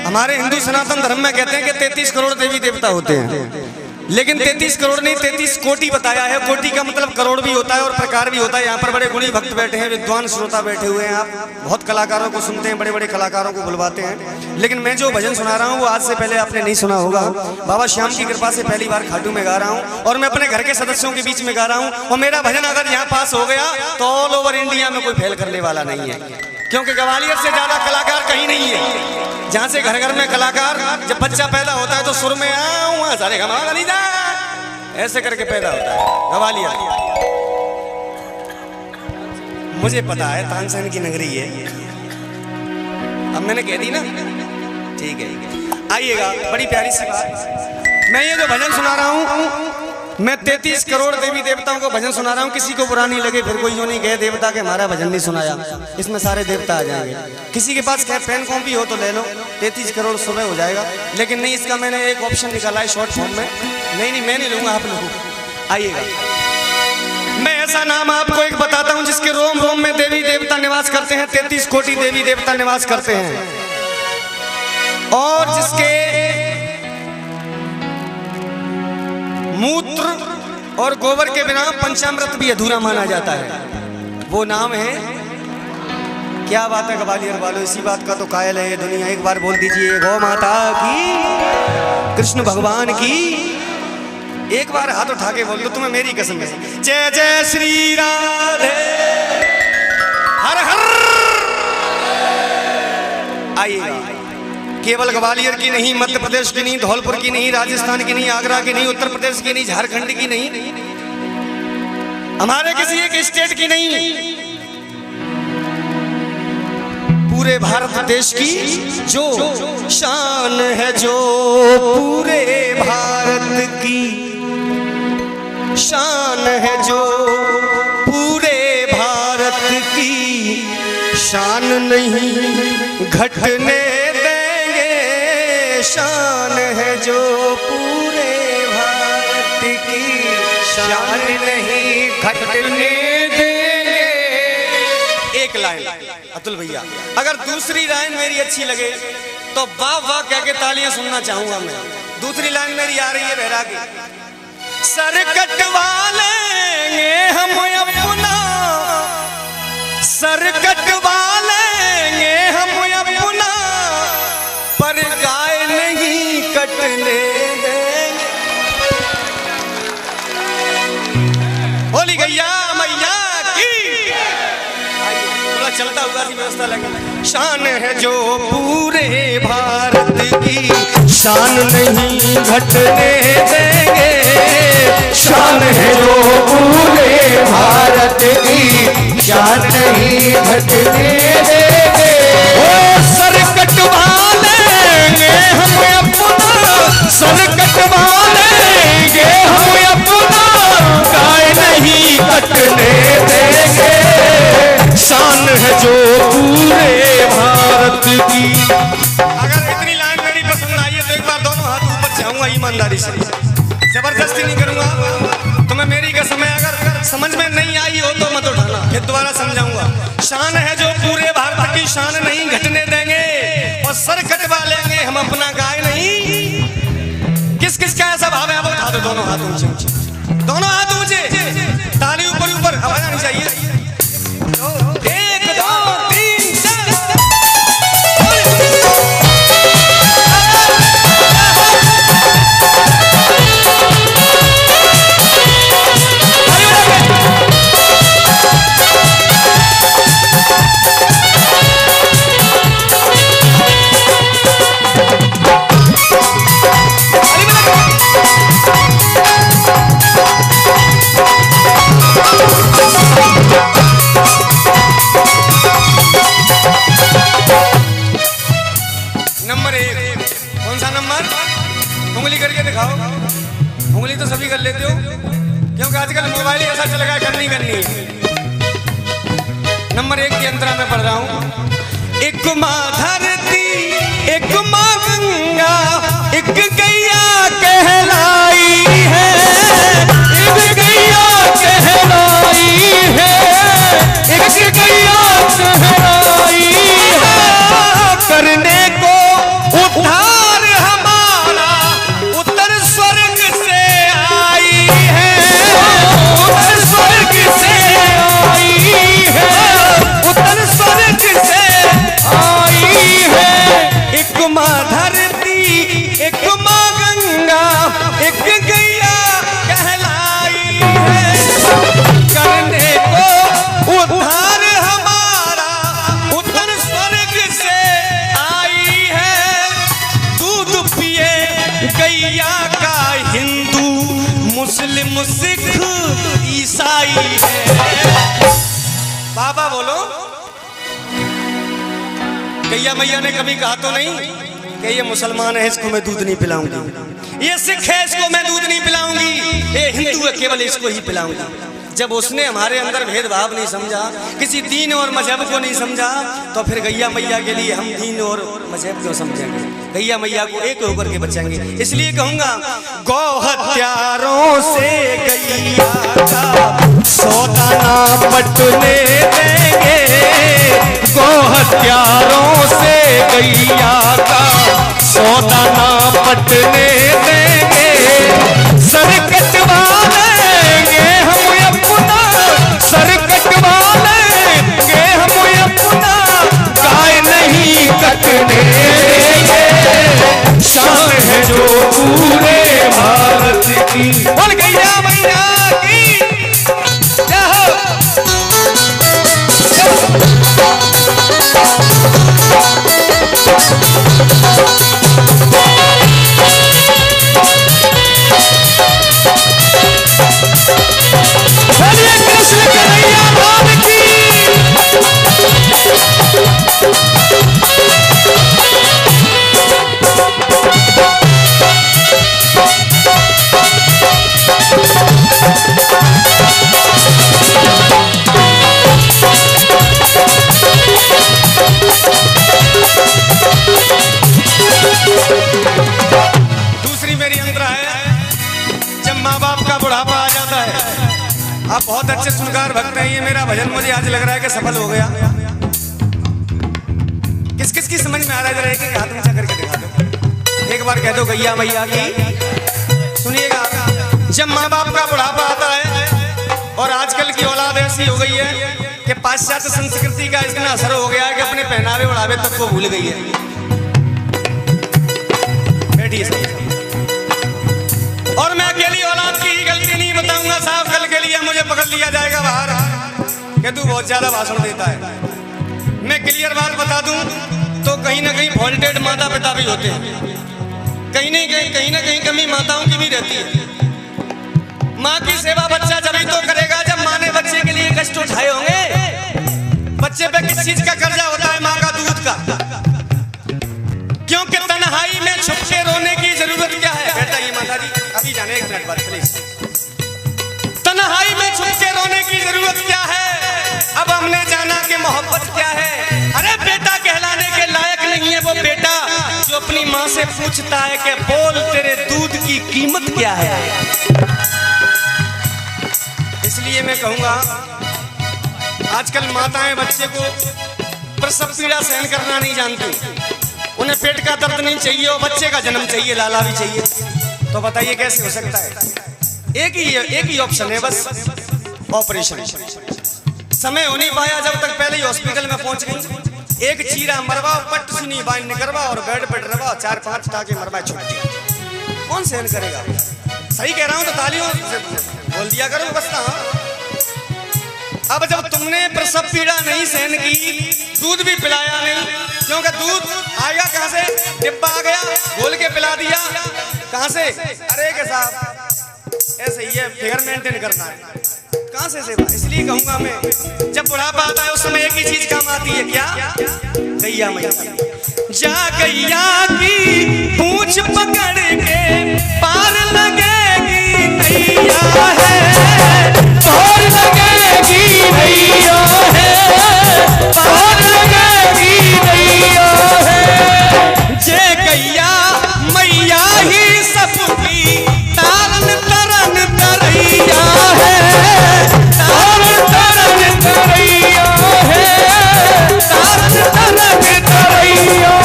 हमारे हिंदू सनातन धर्म में कहते हैं कि 33 करोड़ देवी देवता होते हैं, लेकिन 33 करोड़ नहीं 33 कोटि बताया है। कोटि का मतलब करोड़ भी होता है और प्रकार भी होता है। यहाँ पर बड़े गुणी भक्त बैठे हैं, विद्वान श्रोता बैठे हुए हैं। आप बहुत कलाकारों को सुनते हैं, बड़े बड़े कलाकारों को बुलवाते हैं, लेकिन मैं जो भजन सुना रहा हूँ वो आज से पहले आपने नहीं सुना होगा। बाबा श्याम की कृपा से पहली बार खाटू में गा रहा हूँ और मैं अपने घर के सदस्यों के बीच में गा रहा हूँ। और मेरा भजन अगर यहाँ पास हो गया तो ऑल ओवर इंडिया में कोई फेल करने वाला नहीं है, क्योंकि ग्वालियर से ज्यादा कलाकार कहीं नहीं है। जहाँ से घर घर में कलाकार, जब बच्चा पैदा होता है तो सुर में आऊँ सारे घमा नहीं जा ऐसे करके पैदा होता है ग्वालियर। मुझे पता है तानसेन की नगरी है, अब मैंने कह दी ना, ठीक है। आइएगा, बड़ी प्यारी सी बात। मैं ये जो भजन सुना रहा हूँ, मैं 33 करोड़ देवी देवताओं को भजन सुना रहा हूँ। किसी को बुरा नहीं लगे, फिर कोई जो नहीं कहे देवता के हमारा भजन नहीं सुनाया, इसमें सारे देवता आ जाएंगे। किसी के पास पेन कॉपी हो तो ले लो, 33 करोड़ सुबह हो जाएगा। लेकिन नहीं, इसका मैंने एक ऑप्शन निकाला है शॉर्ट फॉर्म में। नहीं, मैं नहीं लूंगा, आप लोगों। आइएगा, मैं ऐसा नाम आपको एक बताता हूँ जिसके रोम रोम में देवी देवता निवास करते हैं। 33 कोटि देवी देवता निवास करते हैं और जिसके मूत्र और गोबर के बिना पंचामृत भी अधूरा माना जाता है। वो नाम है, क्या बात है ग्वालियर वालों, इसी बात का तो कायल है दुनिया। एक बार बोल दीजिए गौ माता की, कृष्ण भगवान की। एक बार हाथ उठा के बोल दो, तुम्हें मेरी कसम है। जय जय श्री राधे, हर हर। आइएगा, केवल ग्वालियर की नहीं, मध्य प्रदेश की नहीं, धौलपुर की नहीं, राजस्थान की नहीं, आगरा की नहीं, उत्तर प्रदेश की नहीं, झारखंड की नहीं, हमारे किसी एक स्टेट की नहीं, पूरे भारत देश की जो शान है, जो पूरे भारत की शान है, जो पूरे भारत की शान नहीं घटने शान है, जो पूरे भारत की शान नहीं घटने देंगे। एक लाइन अतुल भैया, अगर दूसरी लाइन मेरी अच्छी लगे तो वाह वाह कह के तालियां सुनना चाहूंगा मैं। दूसरी लाइन मेरी आ रही है बैरागी। सर कटवा लेंगे हम अपना, सर कटवा लेंगे हम अपना, पर गाय नहीं कटने देंगे। होली गैया मैया की। थोड़ा चलता हुआ सी व्यवस्था लगे। शान है जो पूरे भारत की, शान नहीं घटने देंगे। शान है जो पूरे भारत की, शान नहीं घटने देंगे। ओ सर कटवा लेंगे हम अपना, सर कटवा लेंगे हम अपना, गाय नहीं कटने देंगे। शान है जो पूरे भारत की। अगर इतनी लाइन मेरी पसंद आई है तो एक बार दोनों हाथ ऊपर चाहूंगा ईमानदारी से, जबरदस्ती नहीं करूंगा। तुम्हें मेरी कसम है, अगर समझ में नहीं आई हो तो मत उठाना, फिर दोबारा समझाऊंगा। शान है जो पूरे भारत की, शान नहीं घटने देंगे। और सर कटवा लेंगे हम अपना, गाय नहीं। किस किस का ऐसा भाव है, अब उठा दो दोनों हाथ ऊंचे ऊंचे, दोनों हाथ ऊंचे, ताली ऊपर ऊपर, आवाज आनी चाहिए। नंबर 1, कौन सा नंबर? उंगली करके दिखाओ। उंगली तो सभी कर लेते हो, क्योंकि आजकल मोबाइल ऐसा चल गया, करनी है। नंबर 1 की अंतरा में पढ़ रहा हूँ। एक माँ धरती, एक माँ गंगा, एक गैया कहलाई है, एक गैया कहलाई है, एक गैया कहलाई है। करने को मुस्लिम सिख ईसाई है। बाबा बोलो, गैया मैया ने कभी कहा तो नहीं कि ये मुसलमान है इसको मैं दूध नहीं पिलाऊंगी, ये सिख है इसको मैं दूध नहीं पिलाऊंगी, ये हिंदू है केवल इसको ही पिलाऊंगी। जब उसने हमारे अंदर भेदभाव नहीं समझा, किसी दीन और मजहब को नहीं समझा, तो फिर गैया मैया के लिए हम दीन और मजहब क्यों समझेंगे? गैया मैया को एक होकर के बचाएंगे। इसलिए कहूंगा, गौ हत्यारों से गैया का सौदा ना पटने देंगे, गौ हत्यारों से गैया का सौदा ना पटने देंगे, सर कटवा लेंगे हम अपना, सर कटवा लेंगे हम अपना, गाय नहीं कटने देंगे, शान है जो पूरे भारत की। बोल गैया मैया की जय हो। चलिए कृष्ण कन्हैया लाल की। दूसरी मेरी अंतरा है, जब माँ बाप का बुढ़ापा आ जाता है। आप बहुत अच्छे सुनकार भक्त हैं, ये मेरा भजन मुझे आज लग रहा है कि सफल हो गया। किस किस की समझ में आ रहा है, जरा एक हाथ ऊंचा करके दिखा दो, एक बार कह दो गैया मैया की। सुनिएगा, जब माँ बाप का बुढ़ापा आता है और आजकल की औलाद ऐसी हो गई है कि पाश्चात्य संस्कृति का इतना असर हो गया है कि अपने पहनावे उड़ावे तक को भूल गई है। और मैं अकेली औलाद की ही गलती नहीं बताऊंगा साहब, कल के लिए मुझे पकड़ लिया जाएगा बाहर कि तू बहुत ज्यादा भाषण देता है। मैं क्लियर बात बता दूं तो कहीं ना कहीं फॉल्टेड माता पिता भी होते हैं, कहीं ना कहीं कमी माताओं की भी रहती है। माँ की सेवा बच्चा जब तो करेगा जब माँ ने बच्चे के लिए कष्ट उठाए होंगे। बच्चे पे किस चीज का कर्जा होता है? माँ का दूध का। क्योंकि तन्हाई में छुप के रोने की जरूरत क्या है? बेटा ये माता जी अभी जाने, एक मिनट बाद प्लीज। तन्हाई में छुप के रोने की जरूरत क्या है? अब हमने जाना कि मोहब्बत क्या है। अरे बेटा कहलाने के लायक नहीं है वो बेटा जो अपनी माँ से पूछता है कि बोल तेरे दूध की कीमत क्या है। इसलिए मैं कहूंगा, आजकल माताएं बच्चे को प्रसव पीड़ा सहन करना नहीं जानती, उन्हें पेट का दर्द नहीं चाहिए और बच्चे का जन्म चाहिए, लाला भी चाहिए। तो बताइए कैसे हो सकता है? एक ही ऑप्शन है बस, ऑपरेशन। समय हो नहीं पाया जब तक पहले ही हॉस्पिटल में पहुंच गई, एक चीरा मरवा, पट सुनी बाइन निकलवा और बेड पे डरवा, 4-5 टाके मरवा छुट्टी। कौन सहन करेगा? सही कह रहा हूं तो तालियों से बोल दिया करो बस। अब जब तुमने प्रसव पीड़ा नहीं सहन की, दूध भी पिलाया नहीं, क्योंकि दूध आएगा कहां से? डिब्बा आ गया, घोल के पिला दिया, कहां से? अरे के साहब ऐसे ही है, फिगर मेंटेन करना है, कहां से सेवा। इसलिए कहूंगा मैं, जब बुढ़ापा आता है उस समय एक ही चीज काम आती है, क्या? गैया मैया। जा गैया की पूंछ पकड़ के पार लगेगी नैया है, पार लगेगी नैया है, पार लगेगी नैया है। जे गैया मैया ही सबकी तारन तरन तरैया है, तारन तरन तरैया है, तारन तरन तरैया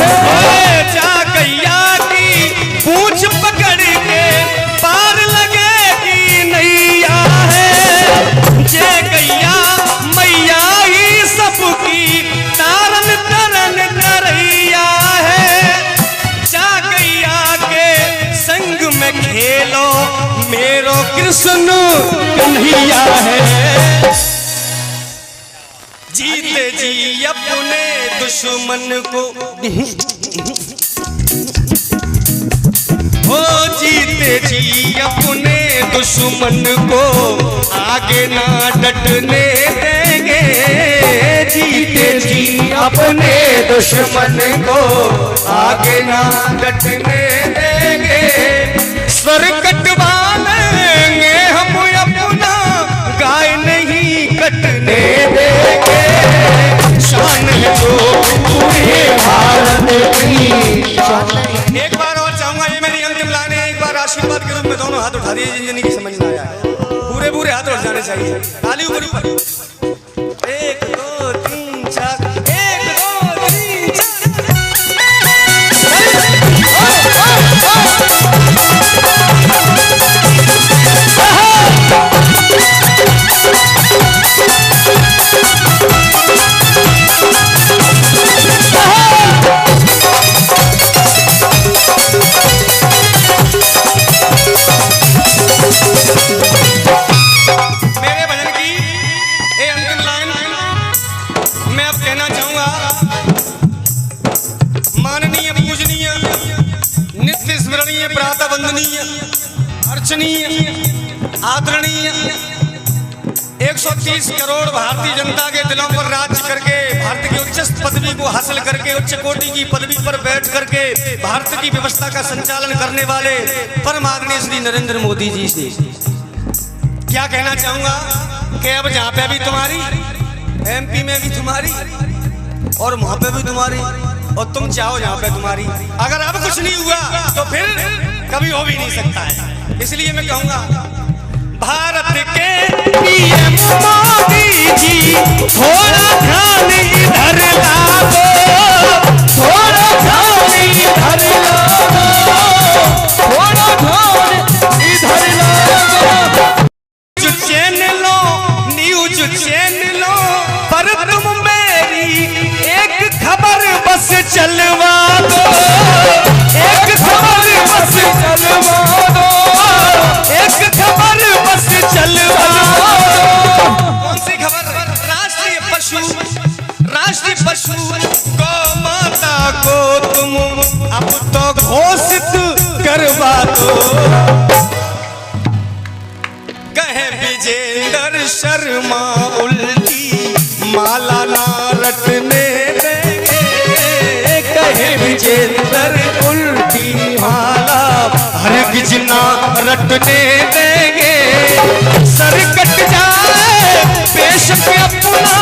है। जा गैया की पूंछ पकड़ के पार लगेगी नैया है, जे गैया मैया ही सबकी तारन तरन तरैया है। जा गैया के संग में खेलो मेरो कृष्ण कन्हैया है। जीते जी अपने दुश्मन को, हो जीते जी अपने दुश्मन को आगे ना डटने देंगे, जीते जी अपने दुश्मन को आगे ना डटने देंगे। सर कटवा लेंगे हम अपना, गाय नहीं कटने देंगे। शान है जो पूरे भारत की। एक बार और चाहूंगा, ये मेरी अंतिम लाइन है, एक बार आशीर्वाद के रूप में दोनों हाथ उठा दिए जिन जिनकी समझ में आया है। पूरे पूरे हाथ उठ जाने चाहिए, ताली ऊपर ऊपर। 1 2 3 4, 1 2 3 4। मेरे भजन की ये अंतिम लाइन मैं अब कहना चाहूंगा। माननीय, पूजनीय, नित्य स्मरणीय, प्रातः वंदनीय, अर्चनीय, आदरणीय 130 करोड़ भारतीय जनता के दिलों पर राज्य करके, भारत की उच्च पदवी को हासिल करके, उच्च कोटि की पदवी पर बैठ करके भारत की व्यवस्था का संचालन करने वाले परम आदरणीय श्री नरेंद्र मोदी जी से क्या कहना चाहूंगा कि अब जहाँ पे भी तुम्हारी, MP में भी तुम्हारी और वहां पे भी तुम्हारी, और तुम चाहो जहाँ पे तुम्हारी। अगर अब कुछ नहीं हुआ तो फिर कभी हो भी नहीं सकता है। इसलिए मैं कहूंगा, भारत के PM मोदी जी थोड़ा ध्यान इधर लागो, थोड़ा ध्यान इधर लागो, थोड़ा ध्यान इधर लागो। चैनलों, न्यूज चैनलों पर तुम मेरी एक खबर बस चलवा दो, एक खबर बस चलवा दो, एक खबर बस चलवा दो। कौन सी खबर? राष्ट्रीय पशु गौ माता को तुम अब तो घोषित करवा दो। कहे विजेंद्र शर्मा उल्टी माला ना रटने देंगे, कहे विजेंद्र उल्टी माला हरगिज ना रटने देंगे। सर कट जाए बेशक अपना,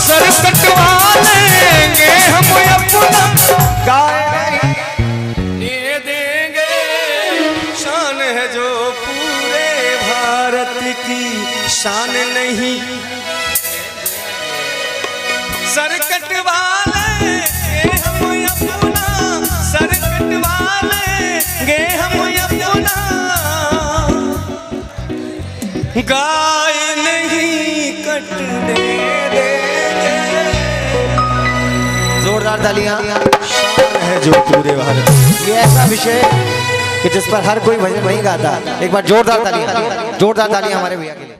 सर कटवा लेंगे हम अपना, गाय दे देंगे। शान है जो पूरे भारत की, शान नहीं। सर कटवा लेंगे हम अपना, सर कटवा लेंगे हम अपना, गाय नहीं कटने देंगे। जोरदार तालियां। शान है जो पूरे भारत। ये ऐसा विषय कि जिस पर हर कोई भजन वही गाता। एक बार जोरदार तालियां, जोरदार तालियां हमारे भैया के लिए।